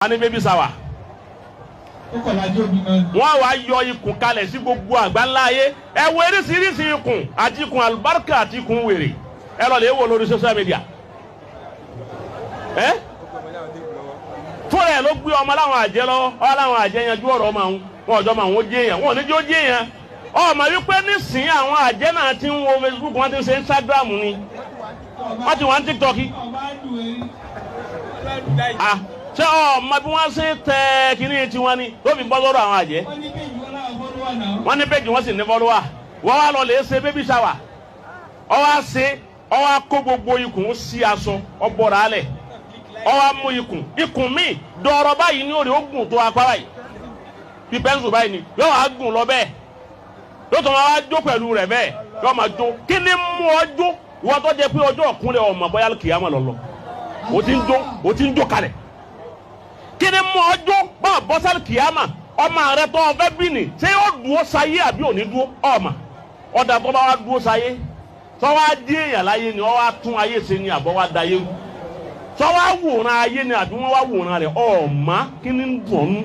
ani baby sawa wọ́n wá yọ ikùn kalẹ̀ sí gbogbo àgbáńlá ayé ẹ wo eríṣiríṣi ikùn àti ikùn àlùbáríkà àti ikùn wèrè ẹ lọ lè wò lórí social media fúnra ẹ ló gbé ọmọ láwọn àjẹ́ lọ́wọ́ ọ láwọn àjẹ́ yanjú ọ̀rọ̀ ọmọ àwọn wọn ọjọ́ máa wọn jẹ́ yẹn wọn ò ní jó jẹ́ yẹn ọmọ wípé nísìnyí àwọn àjẹ́ náà ti ń wo Facebook wọn ti ń ṣe Instagram ni wọ́n ti wọ́n ń TikTok ṣé ọmọ bí wọ́n ṣe tẹ kíní tiwọn ni tó fi bọ́ lọ́rọ̀ àwọn àjẹ́ wọ́n ní péjì wọ́n sì ní fọ́lọ́wà wọ́n wá lọ lè ṣe baby shower ọ wá ṣe ọ wá kó gbogbo ikùn sí aṣọ ọ bọ̀rọ̀ alẹ̀ ọ wá mú ikùn míì dọ̀rọ̀ báyìí ní òrì ó gùn tó apá báyìí bí pẹ́ńsù báyìí ni yóò wá gùn lọ bẹ́ẹ̀ yóò tó máa wá jó pẹ̀lú rẹ̀ bẹ́ẹ̀ yóò máa jó kí ni mú ọ jó wọ́n tó jẹ́ pé ọjọ́ ọ̀kúnlẹ̀ ọmọ bóyá kìyàmọ̀ lọ́lọ́ o ti ń jó kalẹ̀ kí ni mú ọ jó bá bọ́sálì kìyàmọ̀ ọmọ rẹ tó ọfẹ́ bí ni ṣé yóò dúró sáyé àbí òní dúró ọmọ ọ̀dà tó bá wá dúró sáyé tó wá dé èèyàn láyé ni ọ wá tún ayé ṣe ni àbọ̀ wá da yé tó wá wòran ayé ni àbí wọ́n wá wòran rẹ̀ ọ̀ọ́mà kí ni ń dùn ọ́nú.